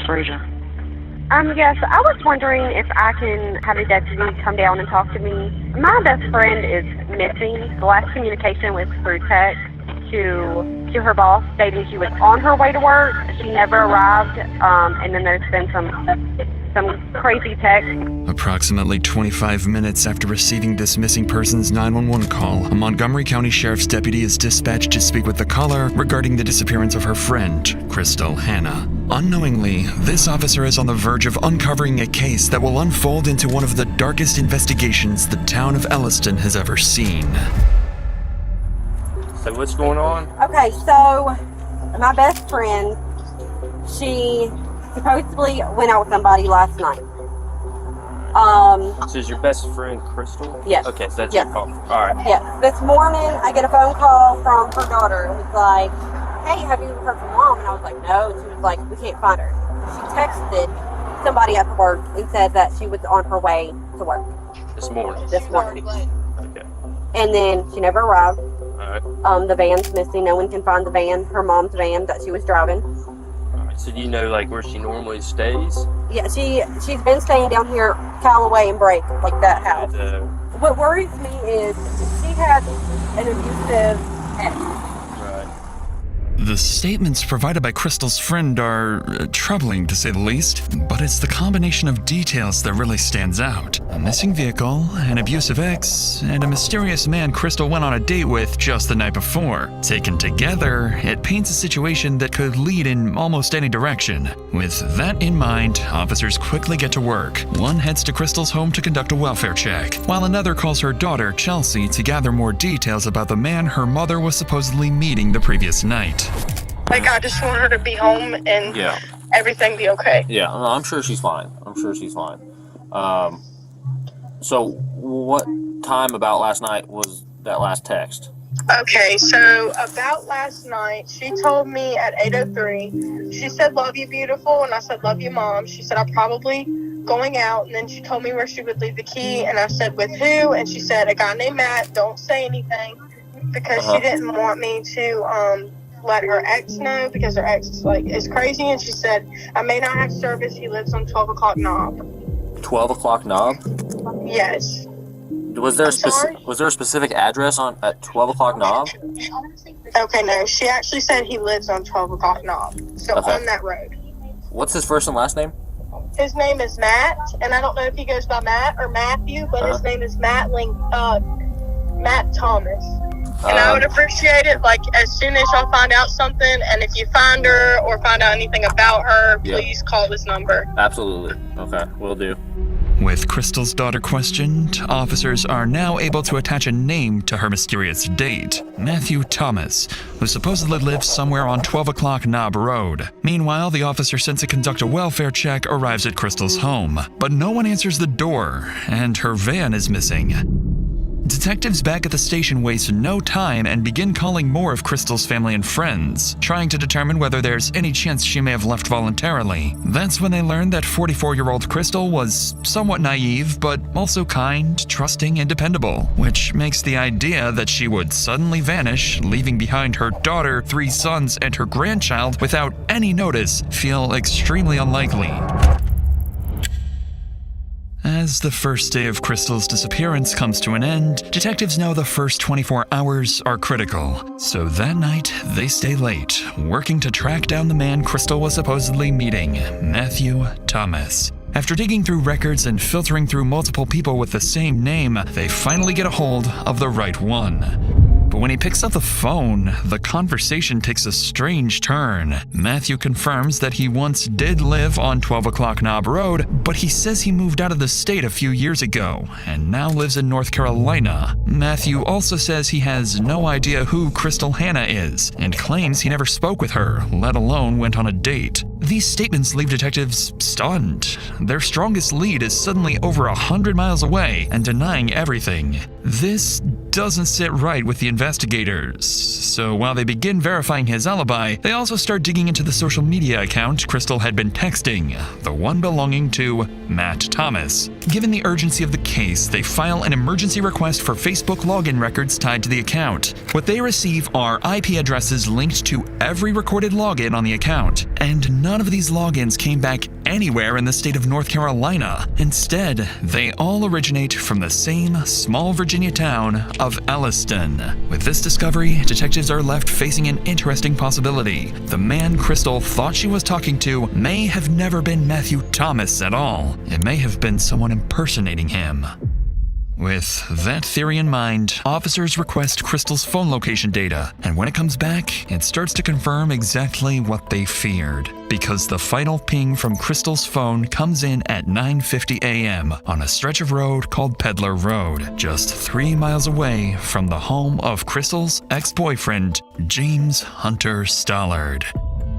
Fraser. Yes, I was wondering if I can have a deputy come down and talk to me. My best friend is missing. The last communication was through text to her boss stating she was on her way to work. She never arrived, and then there's been some crazy text. Approximately 25 minutes after receiving this missing person's 911 call, a Montgomery County Sheriff's deputy is dispatched to speak with the caller regarding the disappearance of her friend, Crystal Hannah. Unknowingly, this officer is on the verge of uncovering a case that will unfold into one of the darkest investigations the town of Elliston has ever seen. So what's going on? Okay, so my best friend, she supposedly went out with somebody last night. This is your best friend, Crystal? Yes. Okay, so that's Yes. your call. All right. Yes. This morning, I get a phone call from her daughter. It was like, hey, have you heard from Mom? And I was like, no. And she was like, we can't find her. She texted somebody at work and said that she was on her way to work. This morning? This morning. Okay. And then she never arrived. All right. The van's missing. No one can find the van, her mom's van that she was driving. All right. So do you know, like, where she normally stays? Yeah, she's been staying down here, Callaway and Brake, like that house. What worries me is she has an abusive ex. Right. The statements provided by Crystal's friend are troubling, to say the least, but it's the combination of details that really stands out. A missing vehicle, an abusive ex, and a mysterious man Crystal went on a date with just the night before. Taken together, it paints a situation that could lead in almost any direction. With that in mind, officers quickly get to work. One heads to Crystal's home to conduct a welfare check, while another calls her daughter, Chelsea, to gather more details about the man her mother was supposedly meeting the previous night. Like, I just want her to be home and everything be okay. Yeah, no, I'm sure she's fine. So what time about last night was that last text? Okay, so about last night, she told me at 8:03, she said, love you, beautiful, and I said, love you, Mom. She said, I'm probably going out, and then she told me where she would leave the key, and I said, with who? And she said, a guy named Matt, don't say anything, because she didn't want me to, let her ex know, because her ex is crazy, and she said, I may not have service, he lives on 12 o'clock knob. 12 o'clock knob? Yes. Was there a specific address at 12 o'clock knob? Okay, no, she actually said he lives on 12 o'clock knob, so on that road. What's his first and last name? His name is Matt, and I don't know if he goes by Matt or Matthew, but his name is Matt Thomas. And I would appreciate it, like, as soon as y'all find out something, and if you find her or find out anything about her, please call this number. Absolutely. Okay, will do. With Crystal's daughter questioned, officers are now able to attach a name to her mysterious date, Matthew Thomas, who supposedly lives somewhere on 12 o'clock Knob Road. Meanwhile, the officer sent to conduct a welfare check arrives at Crystal's home, but no one answers the door, and her van is missing. Detectives back at the station waste no time and begin calling more of Crystal's family and friends, trying to determine whether there's any chance she may have left voluntarily. That's when they learn that 44-year-old Crystal was somewhat naive, but also kind, trusting, and dependable, which makes the idea that she would suddenly vanish, leaving behind her daughter, 3 sons, and her grandchild without any notice feel extremely unlikely. As the first day of Crystal's disappearance comes to an end, detectives know the first 24 hours are critical. So that night, they stay late, working to track down the man Crystal was supposedly meeting, Matthew Thomas. After digging through records and filtering through multiple people with the same name, they finally get a hold of the right one. But when he picks up the phone, the conversation takes a strange turn. Matthew confirms that he once did live on 12 o'clock Knob Road, but he says he moved out of the state a few years ago and now lives in North Carolina. Matthew also says he has no idea who Crystal Hannah is and claims he never spoke with her, let alone went on a date. These statements leave detectives stunned. Their strongest lead is suddenly over 100 miles away and denying everything. This doesn't sit right with the investigators. So while they begin verifying his alibi, they also start digging into the social media account Crystal had been texting, the one belonging to Matt Thomas. Given the urgency of the case, they file an emergency request for Facebook login records tied to the account. What they receive are IP addresses linked to every recorded login on the account, and none of these logins came back anywhere in the state of North Carolina. Instead, they all originate from the same small Virginia town of Elliston. With this discovery, detectives are left facing an interesting possibility. The man Crystal thought she was talking to may have never been Matthew Thomas at all. It may have been someone impersonating him. With that theory in mind, officers request Crystal's phone location data, and when it comes back, it starts to confirm exactly what they feared. Because the final ping from Crystal's phone comes in at 9:50 a.m. on a stretch of road called Peddler Road, just 3 miles away from the home of Crystal's ex-boyfriend, James Hunter Stollard.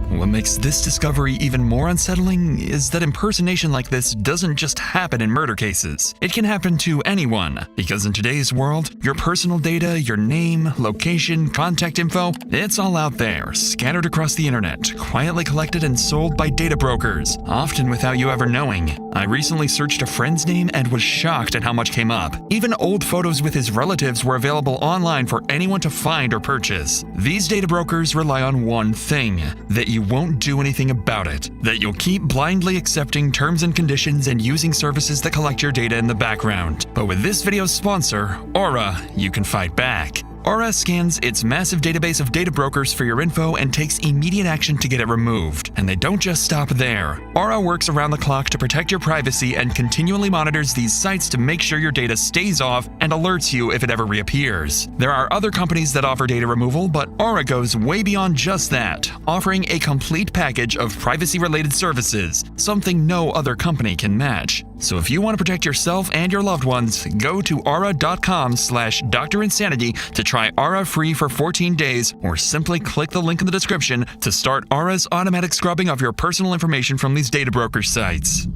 What makes this discovery even more unsettling is that impersonation like this doesn't just happen in murder cases. It can happen to anyone, because in today's world, your personal data, your name, location, contact info, it's all out there, scattered across the internet, quietly collected and sold by data brokers, often without you ever knowing. I recently searched a friend's name and was shocked at how much came up. Even old photos with his relatives were available online for anyone to find or purchase. These data brokers rely on one thing: that you won't do anything about it, that you'll keep blindly accepting terms and conditions and using services that collect your data in the background. But with this video's sponsor, Aura, you can fight back. Aura scans its massive database of data brokers for your info and takes immediate action to get it removed. And they don't just stop there. Aura works around the clock to protect your privacy and continually monitors these sites to make sure your data stays off and alerts you if it ever reappears. There are other companies that offer data removal, but Aura goes way beyond just that, offering a complete package of privacy-related services, something no other company can match. So if you want to protect yourself and your loved ones, go to aura.com/DrInsanity to try Aura free for 14 days, or simply click the link in the description to start Aura's automatic scrubbing of your personal information from these data broker sites.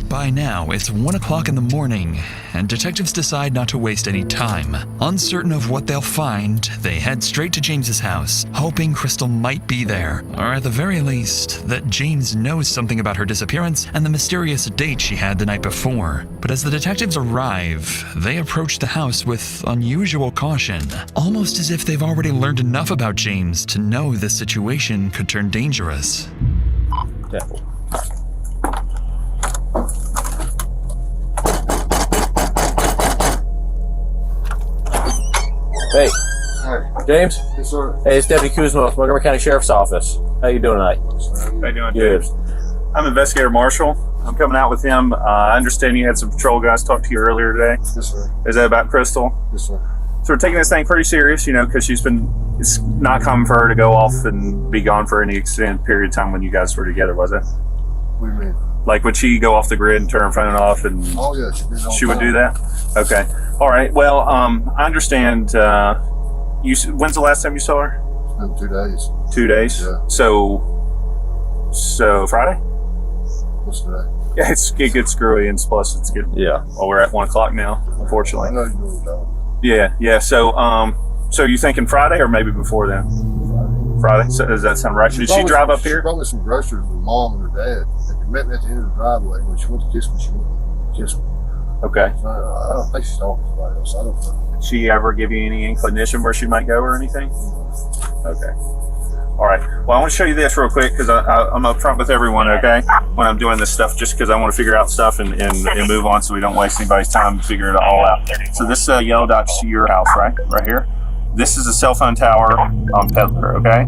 By now, it's 1 o'clock in the morning, and detectives decide not to waste any time. Uncertain of what they'll find, they head straight to James's house, hoping Crystal might be there, or at the very least, that James knows something about her disappearance and the mysterious date she had the night before. But as the detectives arrive, they approach the house with unusual caution, almost as if they've already learned enough about James to know this situation could turn dangerous. Careful. Hey. Hi. James? Yes, sir. Hey, it's Deputy Kuzma with Montgomery County Sheriff's Office. How you doing tonight? How you doing, Good. James? I'm Investigator Marshall. I'm coming out with him. I understand you had some patrol guys talk to you earlier today. Yes, sir. Is that about Crystal? Yes, sir. So we're taking this thing pretty serious, because it's not common for her to go off and be gone for any extended period of time when you guys were together, was it? What do you mean? Like, would she go off the grid and turn her phone off and Oh, yeah, she would do that? Okay. All right. Well, I understand. When's the last time you saw her? It's been 2 days. 2 days? Yeah. So Friday? What's today? Yeah, it gets screwy, and plus it's getting, well, we're at 1 o'clock now, I unfortunately. know you know what you're Yeah. So you thinking Friday or maybe before then? Friday? So does that sound right? Did she drive up She here? brought me some groceries with mom and her dad. They met me at the end of the driveway. When she went to kiss me, she went to kiss me. Okay. So I don't think she's talking to somebody else. I don't know. Did she ever give you any inclination where she might go or anything? Okay. All right. Well, I want to show you this real quick because I'm up front with everyone, okay, when I'm doing this stuff, just because I want to figure out stuff and move on so we don't waste anybody's time to figure it all out. So this yellow dot's your house, right here. This is a cell phone tower on Peddler, okay?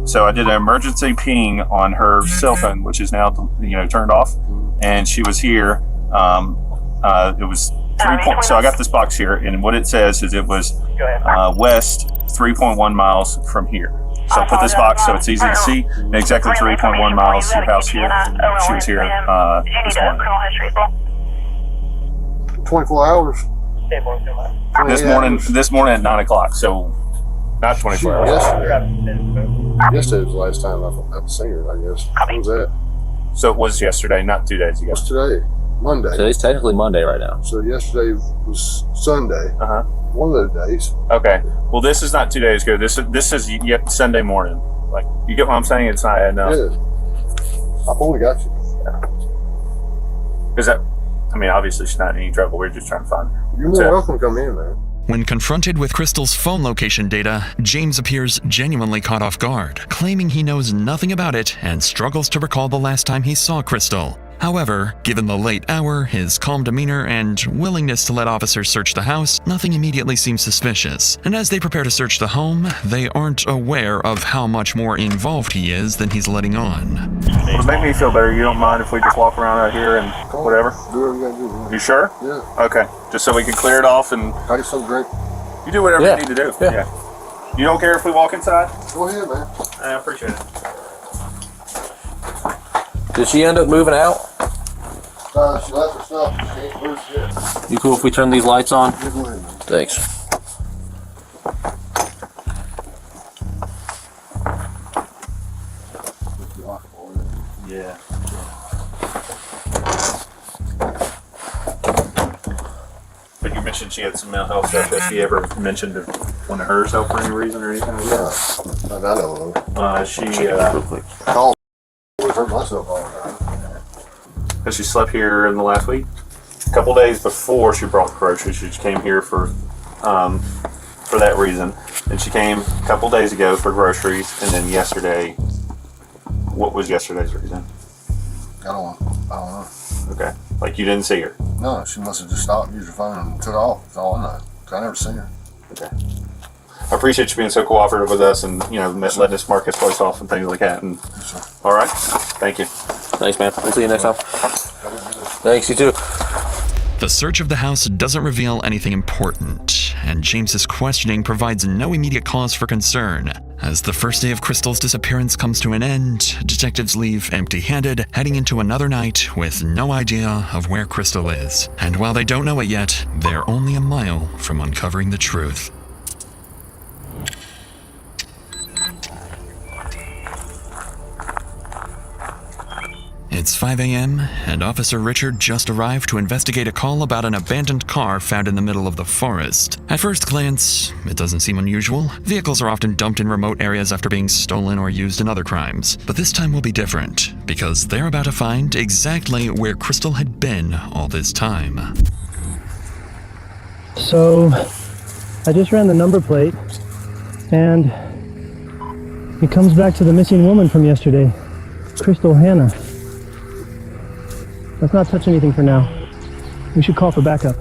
So I did an emergency ping on her cell phone, which is now turned off, and she was here. It was 3 point. So I got this box here, and what it says is it was west 3.1 miles from here. So I put this box so it's easy to see. And exactly 3.1 miles to your house here. She was here this morning. 24 hours? This morning at 9 o'clock. So not 24 hours. Yesterday was the last time I've seen her, I guess. When was that? So it was yesterday, not 2 days ago. What's today? Monday. Today's technically Monday right now. So yesterday was Sunday. Uh-huh. One of those days. Okay. Well, this is not 2 days ago. This is yet Sunday morning. Like, you get what I'm saying? It's not adding up. Yeah. I fully got you. Because obviously she's not in any trouble. We're just trying to find her. You're more welcome to come in, man. When confronted with Crystal's phone location data, James appears genuinely caught off guard, claiming he knows nothing about it and struggles to recall the last time he saw Crystal. However, given the late hour, his calm demeanor, and willingness to let officers search the house, nothing immediately seems suspicious. And as they prepare to search the home, they aren't aware of how much more involved he is than he's letting on. Well, to make me feel better, you don't mind if we just walk around out here and whatever? Do whatever you gotta do, man. You sure? Yeah. Okay. Just so we can clear it off and Got you some drink? you do whatever Yeah. you need to do. Yeah. You don't care if we walk inside? Go ahead, man. I appreciate it. Did she end up moving out? She left her stuff. She ain't moved yet. You cool if we turn these lights on? Yeah, go ahead, man. Thanks. Yeah. But you mentioned she had some mental health stuff. Has she ever mentioned to want to hurt herself for any reason or anything like that? Yeah. I know. Real quick. I called. I hurt myself all the time. Has she slept here in the last week? A couple days before she brought the groceries, she came here for that reason. And she came a couple days ago for groceries, and then yesterday. What was yesterday's reason? I don't know. Okay, like you didn't see her. No, she must have just stopped and used her phone and took off. That's all I know. 'Cause I never seen her. Okay. I appreciate you being so cooperative with us, and letting us mark his place off and things like that. And Yes, sir. all right, thank you. Thanks, man. We'll see you next time. Thanks, you too. The search of the house doesn't reveal anything important, and James's questioning provides no immediate cause for concern. As the first day of Crystal's disappearance comes to an end, detectives leave empty-handed, heading into another night with no idea of where Crystal is. And while they don't know it yet, they're only a mile from uncovering the truth. It's 5 a.m., and Officer Richard just arrived to investigate a call about an abandoned car found in the middle of the forest. At first glance, it doesn't seem unusual. Vehicles are often dumped in remote areas after being stolen or used in other crimes. But this time will be different, because they're about to find exactly where Crystal had been all this time. So, I just ran the number plate, and it comes back to the missing woman from yesterday, Crystal Hannah. Let's not touch anything for now. We should call for backup.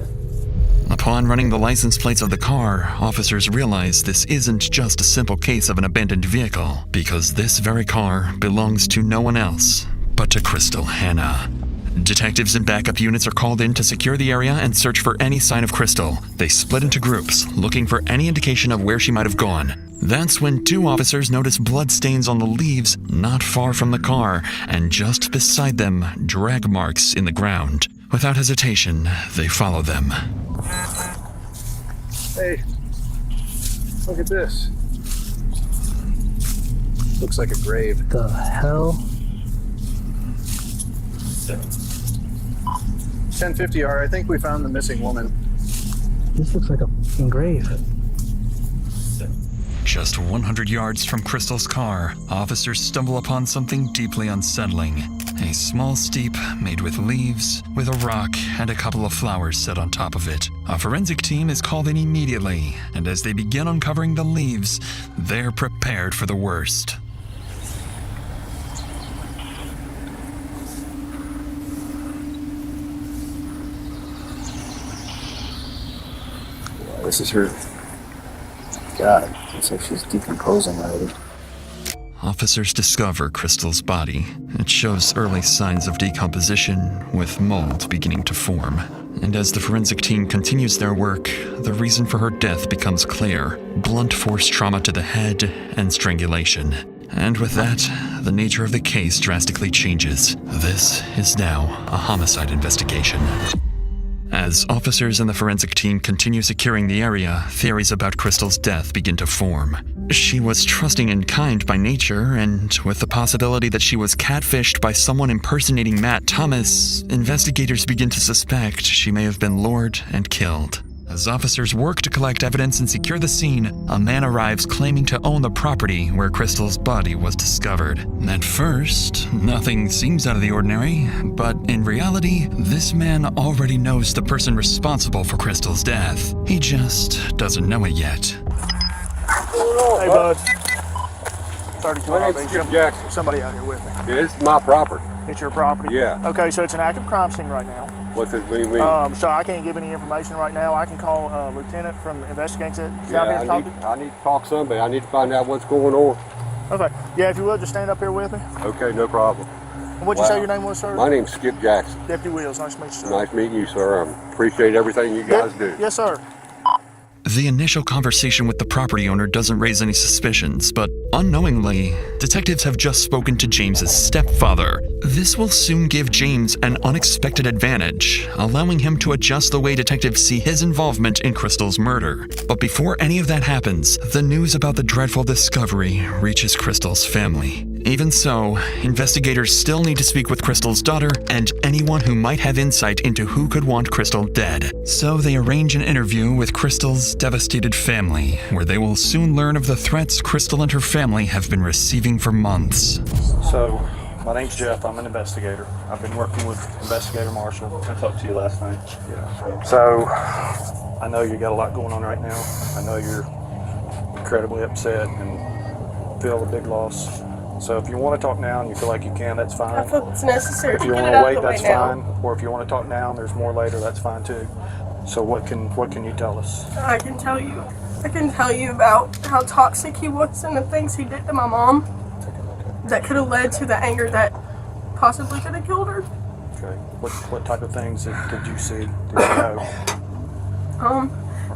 Upon running the license plates of the car, officers realize this isn't just a simple case of an abandoned vehicle, because this very car belongs to no one else but to Crystal Hannah. Detectives and backup units are called in to secure the area and search for any sign of Crystal. They split into groups, looking for any indication of where she might have gone. That's when two officers notice bloodstains on the leaves not far from the car, and just beside them, drag marks in the ground. Without hesitation, they follow them. Hey, look at this. Looks like a grave. The hell? 1050R, I think we found the missing woman. This looks like a fucking grave. Just 100 yards from Crystal's car, officers stumble upon something deeply unsettling. A small steep made with leaves, with a rock and a couple of flowers set on top of it. A forensic team is called in immediately, and as they begin uncovering the leaves, they're prepared for the worst. This is her. God, looks like she's decomposing already. Officers discover Crystal's body. It shows early signs of decomposition, with mold beginning to form. And as the forensic team continues their work, the reason for her death becomes clear: blunt force trauma to the head and strangulation. And with that, the nature of the case drastically changes. This is now a homicide investigation. As officers and the forensic team continue securing the area, theories about Crystal's death begin to form. She was trusting and kind by nature, and with the possibility that she was catfished by someone impersonating Matt Thomas, investigators begin to suspect she may have been lured and killed. As officers work to collect evidence and secure the scene, a man arrives claiming to own the property where Crystal's body was discovered. At first, nothing seems out of the ordinary, but in reality, this man already knows the person responsible for Crystal's death. He just doesn't know it yet. Hey, bud. 32 My name's Skip Jackson. Somebody out here with me. Yeah, this is my property. It's your property? Yeah. Okay, so it's an active crime scene right now. What's this mean? So I can't give any information right now. I can call Lieutenant from Investigating It. Yeah, I need to talk to somebody. I need to find out what's going on. Okay. Yeah, if you will, just stand up here with me. Okay, no problem. And what'd you say your name was, sir? My name's Skip Jackson. Deputy Wills. Nice to meet you, sir. Nice meeting you, sir. I appreciate everything you guys do. Yes, sir. The initial conversation with the property owner doesn't raise any suspicions, but unknowingly, detectives have just spoken to James's stepfather. This will soon give James an unexpected advantage, allowing him to adjust the way detectives see his involvement in Crystal's murder. But before any of that happens, the news about the dreadful discovery reaches Crystal's family. Even so, investigators still need to speak with Crystal's daughter and anyone who might have insight into who could want Crystal dead. So they arrange an interview with Crystal's devastated family, where they will soon learn of the threats Crystal and her family have been receiving for months. So, my name's Jeff. I'm an investigator. I've been working with Investigator Marshall. I talked to you last night. Yeah. So, I know you got a lot going on right now. I know you're incredibly upset and feel a big loss. So if you want to talk now and you feel like you can, that's fine. I feel it's necessary If to you get want it to out wait, the way that's now. fine. Or if you want to talk now and there's more later, that's fine too. So what can you tell us? I can tell you about how toxic he was and the things he did to my mom that could have led to the anger that possibly could have killed her. Okay. What type of things did you see? Did you know?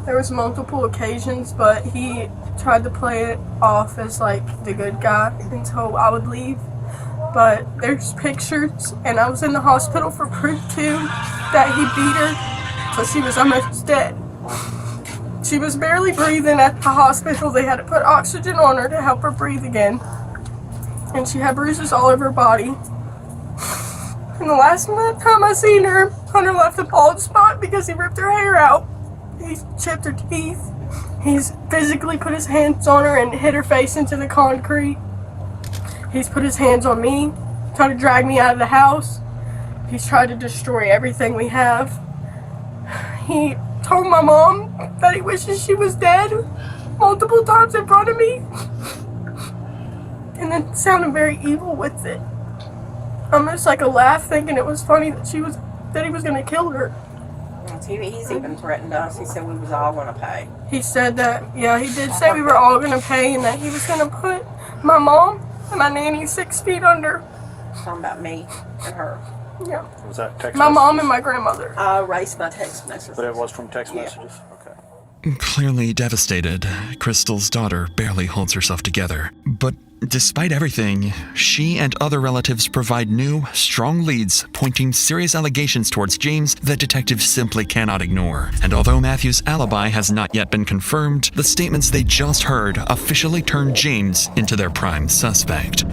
There was multiple occasions, but he tried to play it off as like the good guy until I would leave. But there's pictures, and I was in the hospital for proof too, that he beat her till she was almost dead. She was barely breathing at the hospital. They had to put oxygen on her to help her breathe again. And she had bruises all over her body. And the last time I seen her, Hunter left a bald spot because he ripped her hair out. He's chipped her teeth. He's physically put his hands on her and hit her face into the concrete. He's put his hands on me, trying to drag me out of the house. He's tried to destroy everything we have. He told my mom that he wishes she was dead multiple times in front of me. And then sounded very evil with it. Almost like a laugh, thinking it was funny that he was gonna kill her. He's even threatened us. He said we was all going to pay. He said that, yeah, he did say we were all going to pay and that he was going to put my mom and my nanny 6 feet under. Talking about me and her. Yeah. Was that text My mom messages? and my grandmother. I erased my text messages. But it was from text messages? Okay. Clearly devastated, Crystal's daughter barely holds herself together. But despite everything, she and other relatives provide new, strong leads pointing serious allegations towards James that detectives simply cannot ignore. And although Matthew's alibi has not yet been confirmed, the statements they just heard officially turn James into their prime suspect.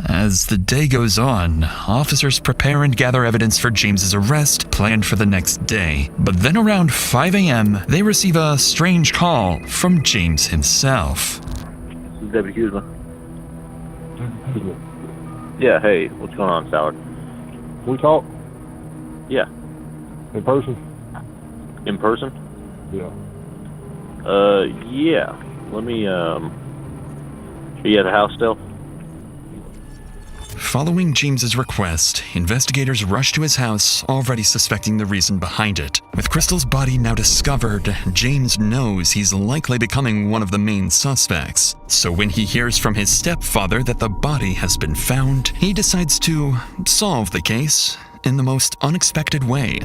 As the day goes on, officers prepare and gather evidence for James's arrest planned for the next day. But then around 5 a.m., they receive a strange call from James himself. Deputy Kuzma. Yeah, hey, what's going on, Sallard? We talk Yeah. in person? In person? Yeah. Yeah. Let me, are you at the house still? Following James's request, investigators rush to his house, already suspecting the reason behind it. With Crystal's body now discovered, James knows he's likely becoming one of the main suspects. So when he hears from his stepfather that the body has been found, he decides to solve the case in the most unexpected way.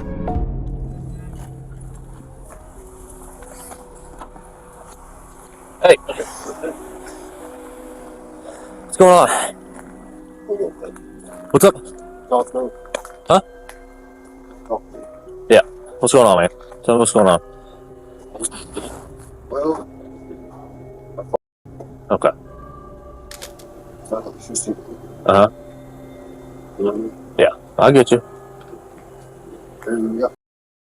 Hey. What's going on? What's up? Huh? Yeah. What's going on, man? Tell me what's going on. Well, my Okay. Uh-huh. Yeah, I get you. And we got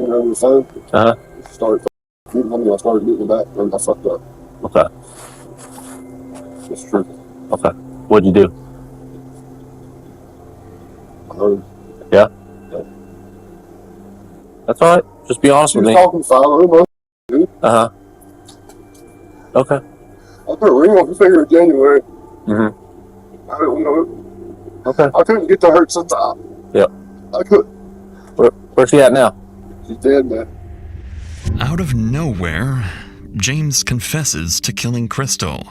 on the phone. Uh-huh. Started I started getting back and I fucked up. Okay. It's true. Okay. What'd you do? I heard him. Yeah? That's all right. Just be honest She with was me. talking 500 months, dude. Uh-huh. Okay. I put a ring on her finger in January. Mm-hmm. I don't know. Okay. I couldn't get to her since I. Yep. I couldn't. Where's she at now? She's dead, man. Out of nowhere, James confesses to killing Crystal.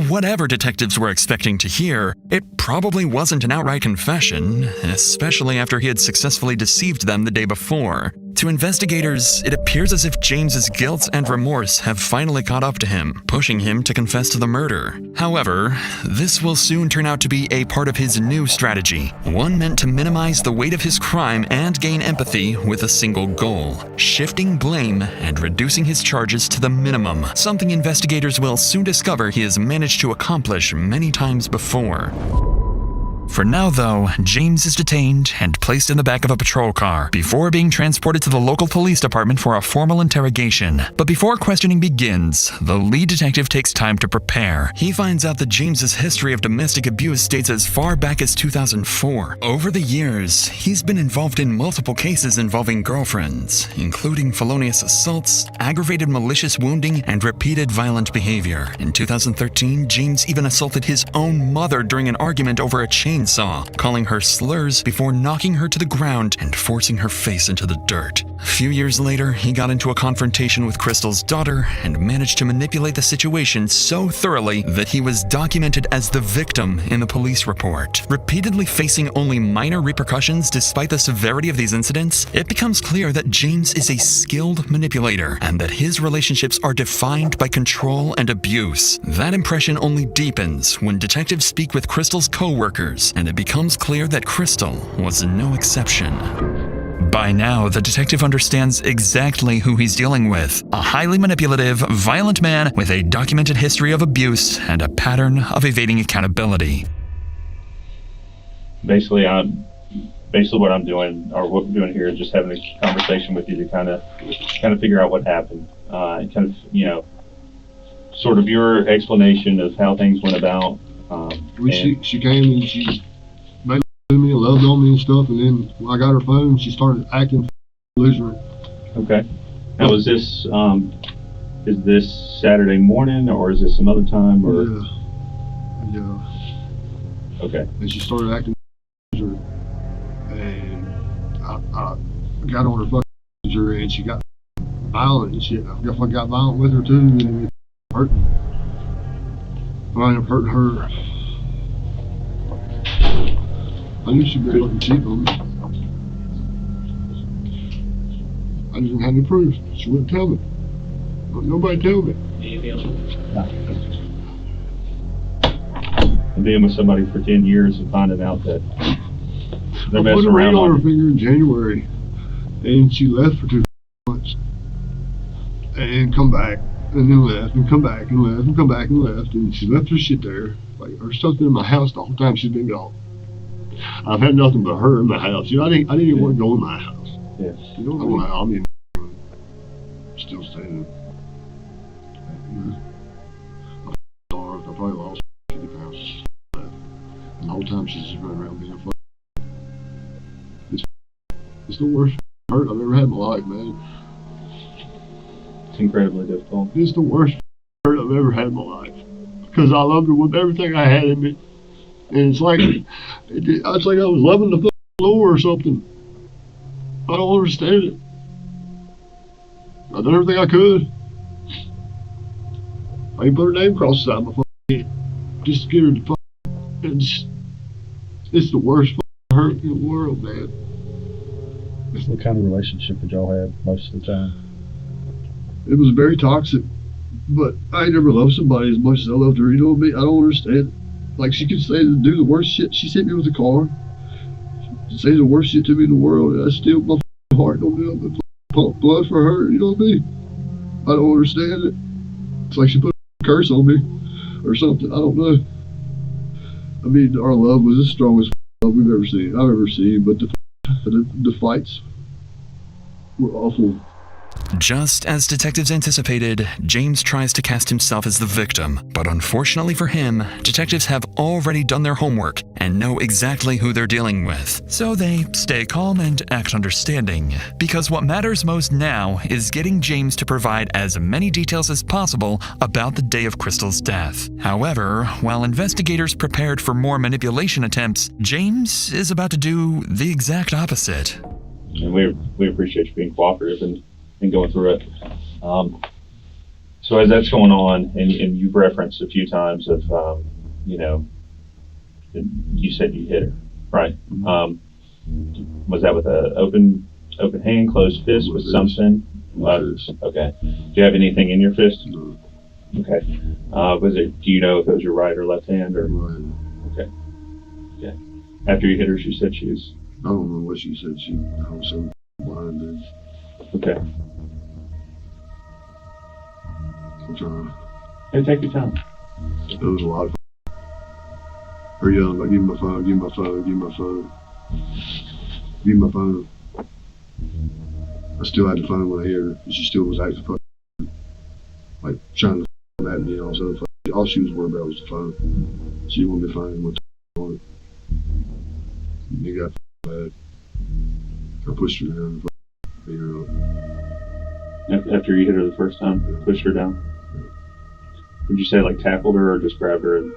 Whatever detectives were expecting to hear, it probably wasn't an outright confession, especially after he had successfully deceived them the day before. To investigators, it appears as if James's guilt and remorse have finally caught up to him, pushing him to confess to the murder. However, this will soon turn out to be a part of his new strategy, one meant to minimize the weight of his crime and gain empathy with a single goal: shifting blame and reducing his charges to the minimum, something investigators will soon discover he has managed to accomplish many times before. For now, though, James is detained and placed in the back of a patrol car before being transported to the local police department for a formal interrogation. But before questioning begins, the lead detective takes time to prepare. He finds out that James's history of domestic abuse dates as far back as 2004. Over the years, he's been involved in multiple cases involving girlfriends, including felonious assaults, aggravated malicious wounding, and repeated violent behavior. In 2013, James even assaulted his own mother during an argument over a chainsaw, calling her slurs before knocking her to the ground and forcing her face into the dirt. A few years later, he got into a confrontation with Crystal's daughter and managed to manipulate the situation so thoroughly that he was documented as the victim in the police report. Repeatedly facing only minor repercussions despite the severity of these incidents, it becomes clear that James is a skilled manipulator and that his relationships are defined by control and abuse. That impression only deepens when detectives speak with Crystal's co-workers, and it becomes clear that Crystal was no exception. By now, the detective understands exactly who he's dealing with: a highly manipulative, violent man with a documented history of abuse and a pattern of evading accountability. Basically, what I'm doing, or what we're doing here, is just having a conversation with you to kind of figure out what happened, and kind of, sort of your explanation of how things went about. She came and she made me and loved on me and stuff, and then when I got her phone, she started acting belligerent. Okay. Now, is this Saturday morning, or is this some other time, or? Yeah. Okay. And she started acting belligerent, and I got on her fucking messenger, and she got violent and shit. I got violent with her too, and it hurt. I ended up hurting her. I knew she'd be fucking cheap on me. I didn't have any proof. She wouldn't tell me. Nobody tell me. And being with somebody for 10 years and finding out that they're I messing put a ring around on her on finger in January, and she left for 2 months, and come back, and then left, and come back, and left, and come back, and left, and she left her shit there. Like, her stuff's been in my house the whole time she's been gone. I've had nothing but her in my house. I didn't even want to go in my house. Yeah. I mean, still staying. I probably lost 50 pounds. And the whole time she's just running around being a fuck. It's the worst hurt I've ever had in my life, man. It's incredibly difficult. It's the worst hurt I've ever had in my life. Because I loved her with everything I had in me. And it's like, it's like I was loving the fucking Lord or something. I don't understand it. I done everything I could. I even put her name across the side of my fucking head. Just to get her to fucking, it's the worst fucking hurt in the world, man. What kind of relationship did y'all have most of the time? It was very toxic. But I ain't never loved somebody as much as I loved her. You know what I mean? I don't understand. Like, she could say do the worst shit. She hit me with a car. She'd say the worst shit to me in the world, and I still, my heart don't do nothing but pump blood for her. You know what I mean? I don't understand it. It's like she put a curse on me. or something. I don't know. I mean, our love was the strongest love I've ever seen, but the fights were awful. Just as detectives anticipated, James tries to cast himself as the victim, but unfortunately for him, detectives have already done their homework and know exactly who they're dealing with. So they stay calm and act understanding, because what matters most now is getting James to provide as many details as possible about the day of Crystal's death. However, while investigators prepared for more manipulation attempts, James is about to do the exact opposite. And we appreciate you being cooperative and going through it. So as that's going on, and you've referenced a few times of, you said you hit her, right? Was that with an open hand, closed fist, with something? Okay. Do you have anything in your fist? No. Okay. Do you know if it was your right or left hand, or? Right. Okay. Okay. After you hit her, she said she was. I don't know what she said. She was so blind. Dude. Okay. I'm trying. Hey, take your time. It was a lot of her yelling, like, give me my phone, give me my phone, give me my phone. Give me my phone. I still had the phone when I hit her, and she still was acting fucking, like, trying to at me and all this other fucking. All she was worried about was the phone. She didn't want me to find what on it. And it got bad. I pushed her down and beat her up. After you hit her the first time, pushed her down? Yeah. Would you say like tackled her or just grabbed her and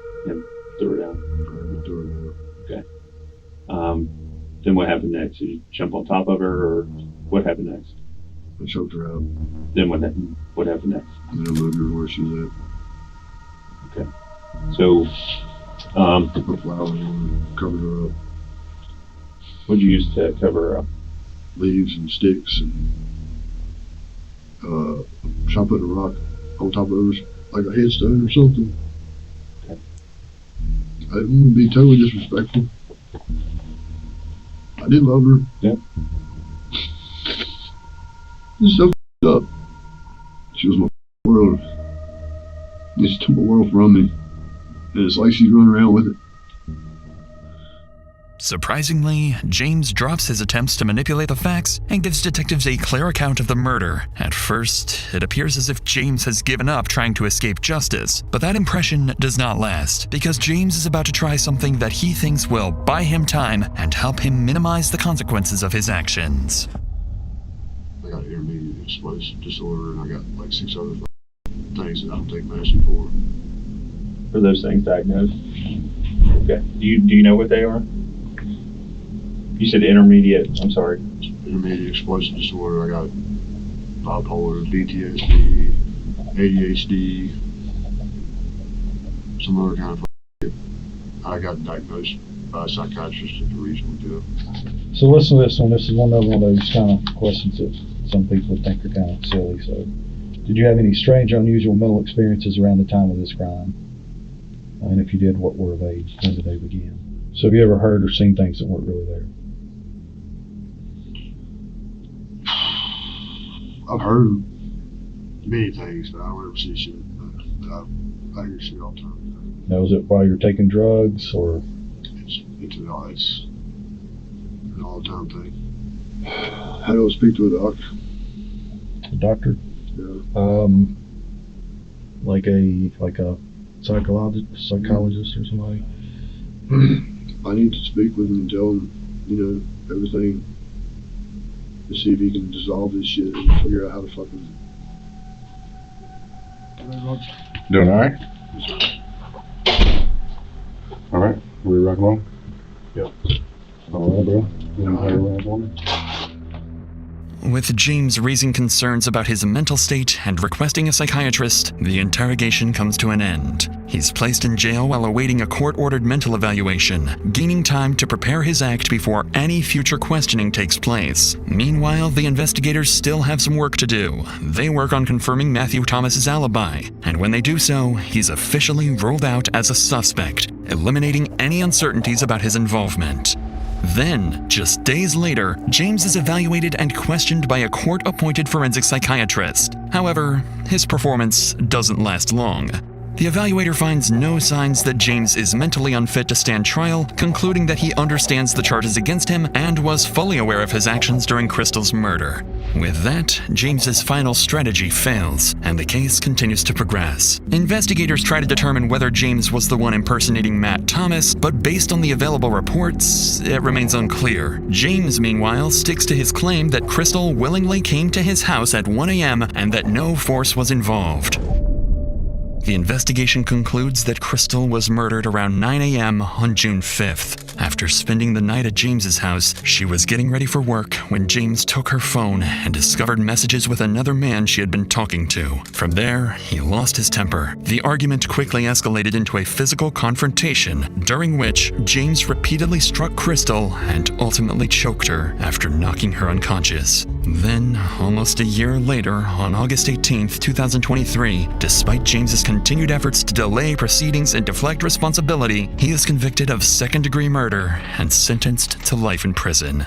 threw her down? Threw her down. Okay. Then what happened next? Did you jump on top of her, or what happened next? I choked her out. Then what happened next? And then I moved her where she was at. Okay. So, put flowers on her, covered her up. What did you use to cover her up? Leaves and sticks, and try putting a rock on top of her, like a headstone or something. Okay. I didn't want to be totally disrespectful. I did love her. Yeah. It's so up. She was my world. She took my world from me, and it's like she's running around with it. Surprisingly, James drops his attempts to manipulate the facts and gives detectives a clear account of the murder. At first, it appears as if James has given up trying to escape justice, but that impression does not last, because James is about to try something that he thinks will buy him time and help him minimize the consequences of his actions. I got intermediate explosive disorder, and I got like 6 other things that I don't take medicine for. Are those things diagnosed? Okay. Do you know what they are? You said intermediate, I'm sorry. Intermediate explosive disorder. I got bipolar, PTSD, ADHD, some other kind of shit. I got diagnosed by a psychiatrist at the regional jail. So listen to this one. This is one of those kind of questions that some people think are kind of silly. So, did you have any strange, unusual mental experiences around the time of this crime? And if you did, what were they? When did they begin? So have you ever heard or seen things that weren't really there? I've heard many things, but I don't ever see shit. I hear shit all the time. Now, was it while you're taking drugs, or? It's an all the time thing. How do I speak to a doctor? A doctor? Yeah. Like a psychologist or somebody? I need to speak with him and tell him, everything, to see if he can dissolve this shit and figure out how to fucking. Doing all right? All right, we rock along? Yep. All right, bro. You want to hang around for me? With James raising concerns about his mental state and requesting a psychiatrist, the interrogation comes to an end. He's placed in jail while awaiting a court-ordered mental evaluation, gaining time to prepare his act before any future questioning takes place. Meanwhile, the investigators still have some work to do. They work on confirming Matthew Thomas's alibi, and when they do so, he's officially ruled out as a suspect, eliminating any uncertainties about his involvement. Then, just days later, James is evaluated and questioned by a court-appointed forensic psychiatrist. However, his performance doesn't last long. The evaluator finds no signs that James is mentally unfit to stand trial, concluding that he understands the charges against him and was fully aware of his actions during Crystal's murder. With that, James's final strategy fails, and the case continues to progress. Investigators try to determine whether James was the one impersonating Matt Thomas, but based on the available reports, it remains unclear. James, meanwhile, sticks to his claim that Crystal willingly came to his house at 1 a.m. and that no force was involved. The investigation concludes that Crystal was murdered around 9 a.m. on June 5th. After spending the night at James's house, she was getting ready for work when James took her phone and discovered messages with another man she had been talking to. From there, he lost his temper. The argument quickly escalated into a physical confrontation, during which James repeatedly struck Crystal and ultimately choked her after knocking her unconscious. Then, almost a year later, on August 18th, 2023, despite James's continued efforts to delay proceedings and deflect responsibility, he is convicted of second-degree murder and sentenced to life in prison.